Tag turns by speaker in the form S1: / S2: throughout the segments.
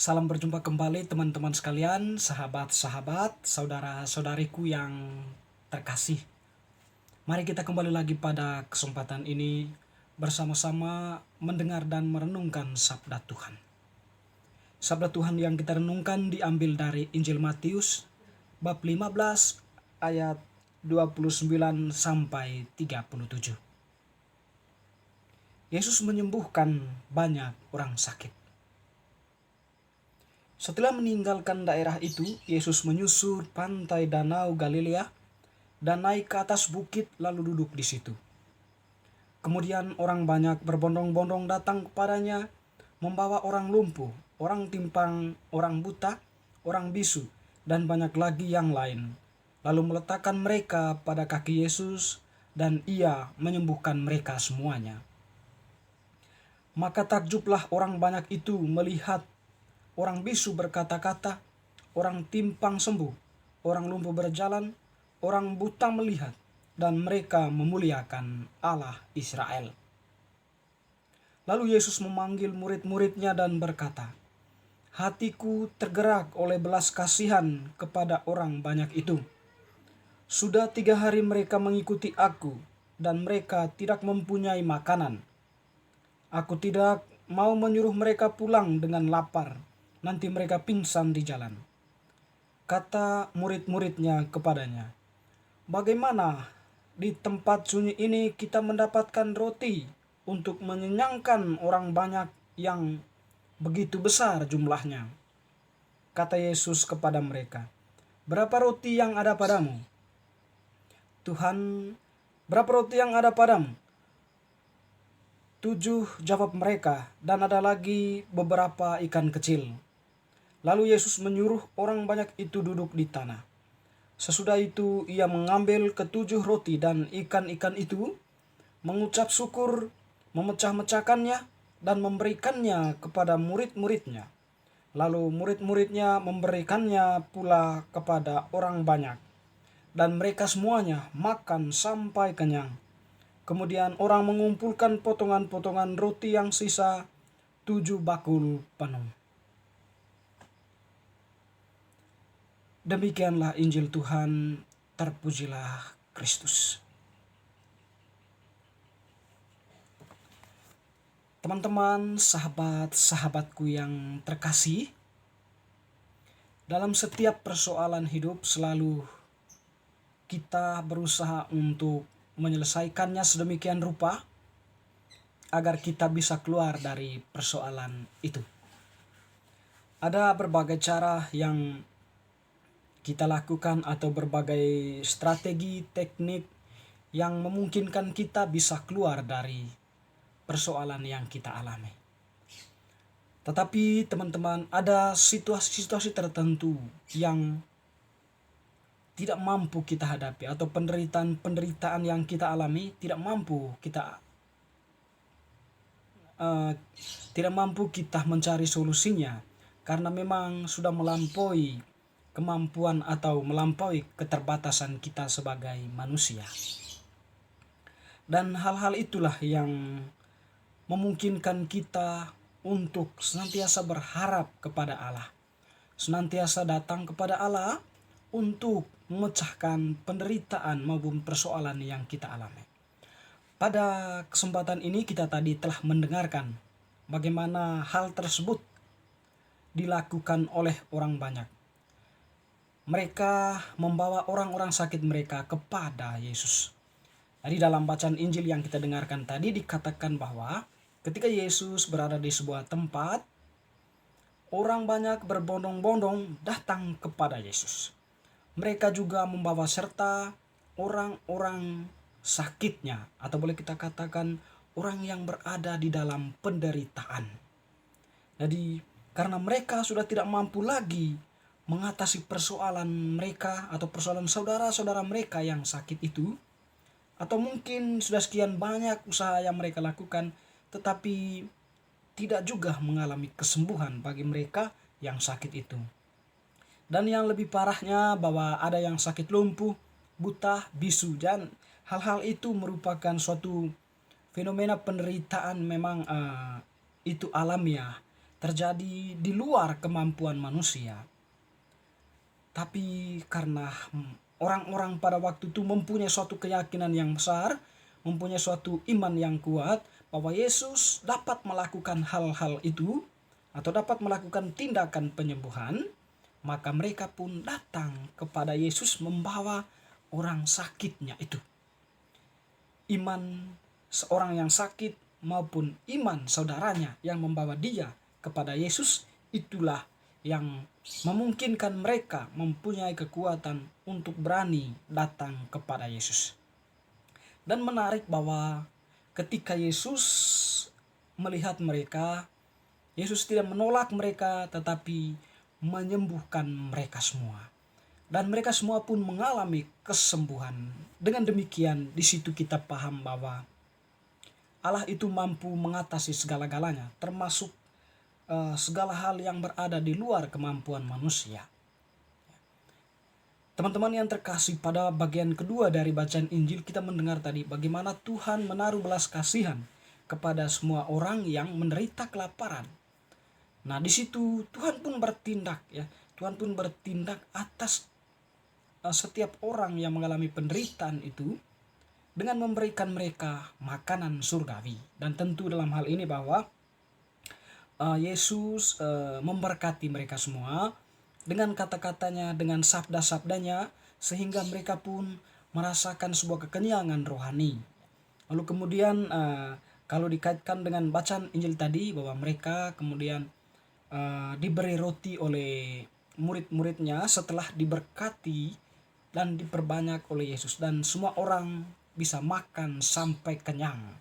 S1: Salam berjumpa kembali teman-teman sekalian, sahabat-sahabat, saudara-saudariku yang terkasih. Mari kita kembali lagi pada kesempatan ini bersama-sama mendengar dan merenungkan sabda Tuhan. Sabda Tuhan yang kita renungkan diambil dari Injil Matius bab 15 ayat 29 sampai 37. Yesus menyembuhkan banyak orang sakit. Setelah meninggalkan daerah itu, Yesus menyusur pantai Danau Galilea dan naik ke atas bukit lalu duduk di situ. Kemudian orang banyak berbondong-bondong datang kepadanya, membawa orang lumpuh, orang timpang, orang buta, orang bisu, dan banyak lagi yang lain. Lalu meletakkan mereka pada kaki Yesus dan Ia menyembuhkan mereka semuanya. Maka takjublah orang banyak itu melihat orang bisu berkata-kata, orang timpang sembuh, orang lumpuh berjalan, orang buta melihat, dan mereka memuliakan Allah Israel. Lalu Yesus memanggil murid-muridnya dan berkata, "Hatiku tergerak oleh belas kasihan kepada orang banyak itu. Sudah 3 hari mereka mengikuti aku, dan mereka tidak mempunyai makanan. Aku tidak mau menyuruh mereka pulang dengan lapar, nanti mereka pingsan di jalan." Kata murid-muridnya kepadanya, "Bagaimana di tempat sunyi ini kita mendapatkan roti untuk mengenyangkan orang banyak yang begitu besar jumlahnya?" Kata Yesus kepada mereka, "Berapa roti yang ada padamu?" "Tuhan, berapa roti yang ada padamu?" 7, jawab mereka, "dan ada lagi beberapa ikan kecil." Lalu Yesus menyuruh orang banyak itu duduk di tanah. Sesudah itu Ia mengambil ke-7 roti dan ikan-ikan itu, mengucap syukur, memecah-mecahkannya, dan memberikannya kepada murid-muridnya. Lalu murid-muridnya memberikannya pula kepada orang banyak, dan mereka semuanya makan sampai kenyang. Kemudian orang mengumpulkan potongan-potongan roti yang sisa 7 bakul penuh. Demikianlah Injil Tuhan, terpujilah Kristus. Teman-teman, sahabat-sahabatku yang terkasih, dalam setiap persoalan hidup selalu kita berusaha untuk menyelesaikannya sedemikian rupa agar kita bisa keluar dari persoalan itu. Ada berbagai cara yang kita lakukan atau berbagai strategi, teknik yang memungkinkan kita bisa keluar dari persoalan yang kita alami. Tetapi teman-teman, ada situasi-situasi tertentu yang tidak mampu kita hadapi, atau penderitaan yang kita alami tidak mampu kita mencari solusinya karena memang sudah melampaui kemampuan atau melampaui keterbatasan kita sebagai manusia. Dan hal-hal itulah yang memungkinkan kita untuk senantiasa berharap kepada Allah, senantiasa datang kepada Allah untuk memecahkan penderitaan maupun persoalan yang kita alami. Pada kesempatan ini kita tadi telah mendengarkan bagaimana hal tersebut dilakukan oleh orang banyak. Mereka membawa orang-orang sakit mereka kepada Yesus. Jadi dalam bacaan Injil yang kita dengarkan tadi dikatakan bahwa ketika Yesus berada di sebuah tempat, orang banyak berbondong-bondong datang kepada Yesus. Mereka juga membawa serta orang-orang sakitnya, atau boleh kita katakan orang yang berada di dalam penderitaan. Jadi karena mereka sudah tidak mampu lagi mengatasi persoalan mereka atau persoalan saudara-saudara mereka yang sakit itu, atau mungkin sudah sekian banyak usaha yang mereka lakukan tetapi tidak juga mengalami kesembuhan bagi mereka yang sakit itu. Dan yang lebih parahnya bahwa ada yang sakit lumpuh, buta, bisu, dan hal-hal itu merupakan suatu fenomena penderitaan memang itu alamiah terjadi di luar kemampuan manusia. Tapi karena orang-orang pada waktu itu mempunyai suatu keyakinan yang besar, mempunyai suatu iman yang kuat bahwa Yesus dapat melakukan hal-hal itu atau dapat melakukan tindakan penyembuhan, maka mereka pun datang kepada Yesus membawa orang sakitnya itu. Iman seorang yang sakit maupun iman saudaranya yang membawa dia kepada Yesus, itulah yang memungkinkan mereka mempunyai kekuatan untuk berani datang kepada Yesus. Dan menarik bahwa ketika Yesus melihat mereka, Yesus tidak menolak mereka tetapi menyembuhkan mereka semua. Dan mereka semua pun mengalami kesembuhan. Dengan demikian di situ kita paham bahwa Allah itu mampu mengatasi segala-galanya, termasuk segala hal yang berada di luar kemampuan manusia. Teman-teman yang terkasih, pada bagian kedua dari bacaan Injil kita mendengar tadi bagaimana Tuhan menaruh belas kasihan kepada semua orang yang menderita kelaparan. Nah, di situ Tuhan pun bertindak ya. Tuhan pun bertindak atas setiap orang yang mengalami penderitaan itu dengan memberikan mereka makanan surgawi. Dan tentu dalam hal ini bahwa Yesus memberkati mereka semua dengan kata-katanya, dengan sabda-sabdanya, sehingga mereka pun merasakan sebuah kekenyangan rohani. Lalu kemudian kalau dikaitkan dengan bacaan Injil tadi, bahwa mereka kemudian diberi roti oleh murid-muridnya setelah diberkati dan diperbanyak oleh Yesus, dan semua orang bisa makan sampai kenyang.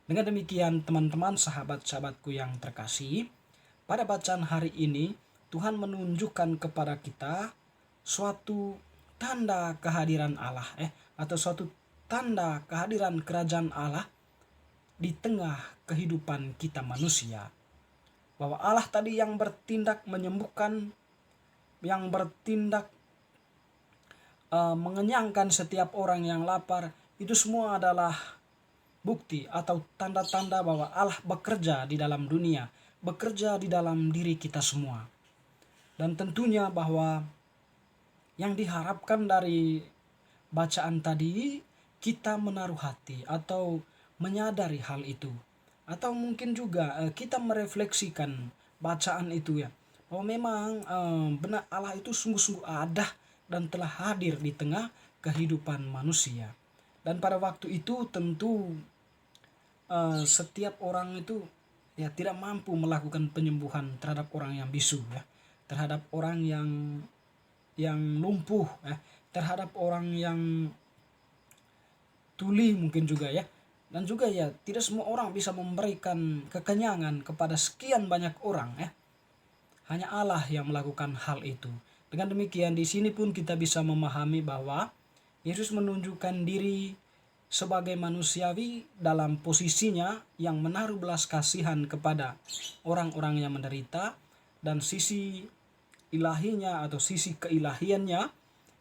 S1: Dengan demikian teman-teman, sahabat-sahabatku yang terkasih, pada bacaan hari ini Tuhan menunjukkan kepada kita suatu tanda kehadiran Allah atau suatu tanda kehadiran kerajaan Allah di tengah kehidupan kita manusia. Bahwa Allah tadi yang bertindak menyembuhkan, yang bertindak mengenyangkan setiap orang yang lapar, itu semua adalah bukti atau tanda-tanda bahwa Allah bekerja di dalam dunia, bekerja di dalam diri kita semua. Dan tentunya bahwa yang diharapkan dari bacaan tadi, kita menaruh hati atau menyadari hal itu. Atau mungkin juga kita merefleksikan bacaan itu ya. Bahwa memang benar Allah itu sungguh-sungguh ada dan telah hadir di tengah kehidupan manusia. Dan pada waktu itu tentu setiap orang itu ya tidak mampu melakukan penyembuhan terhadap orang yang bisu ya, terhadap orang yang lumpuh ya, terhadap orang yang tuli mungkin juga ya. Dan juga ya tidak semua orang bisa memberikan kekenyangan kepada sekian banyak orang ya. Hanya Allah yang melakukan hal itu. Dengan demikian di sini pun kita bisa memahami bahwa Yesus menunjukkan diri sebagai manusiawi dalam posisinya yang menaruh belas kasihan kepada orang-orang yang menderita, dan sisi ilahinya atau sisi keilahiannya,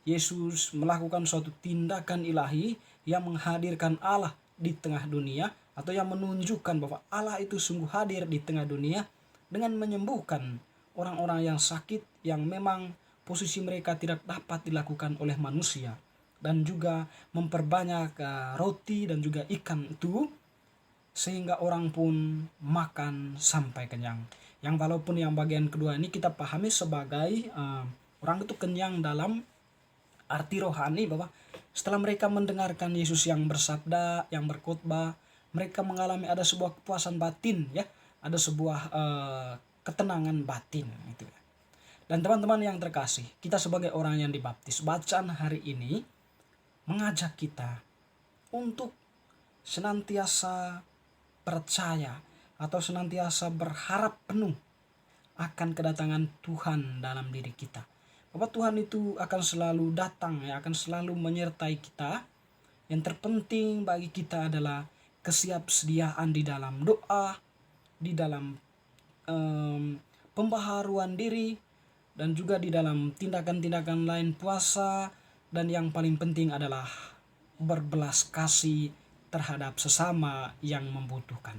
S1: Yesus melakukan suatu tindakan ilahi yang menghadirkan Allah di tengah dunia, atau yang menunjukkan bahwa Allah itu sungguh hadir di tengah dunia dengan menyembuhkan orang-orang yang sakit yang memang posisi mereka tidak dapat dilakukan oleh manusia, dan juga memperbanyak roti dan juga ikan itu sehingga orang pun makan sampai kenyang. Yang walaupun yang bagian kedua ini kita pahami sebagai orang itu kenyang dalam arti rohani, bahwa setelah mereka mendengarkan Yesus yang bersabda, yang berkhotbah, mereka mengalami ada sebuah kepuasan batin ya, ada sebuah ketenangan batin gitu ya. Dan teman-teman yang terkasih, kita sebagai orang yang dibaptis, bacaan hari ini mengajak kita untuk senantiasa percaya atau senantiasa berharap penuh akan kedatangan Tuhan dalam diri kita. Bahwa Tuhan itu akan selalu datang ya, akan selalu menyertai kita. Yang terpenting bagi kita adalah kesiapsediaan di dalam doa, di dalam pembaharuan diri, dan juga di dalam tindakan-tindakan lain, puasa, dan yang paling penting adalah berbelas kasih terhadap sesama yang membutuhkan.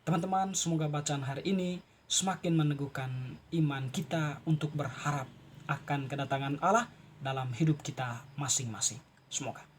S1: Teman-teman, semoga bacaan hari ini semakin meneguhkan iman kita untuk berharap akan kedatangan Allah dalam hidup kita masing-masing. Semoga.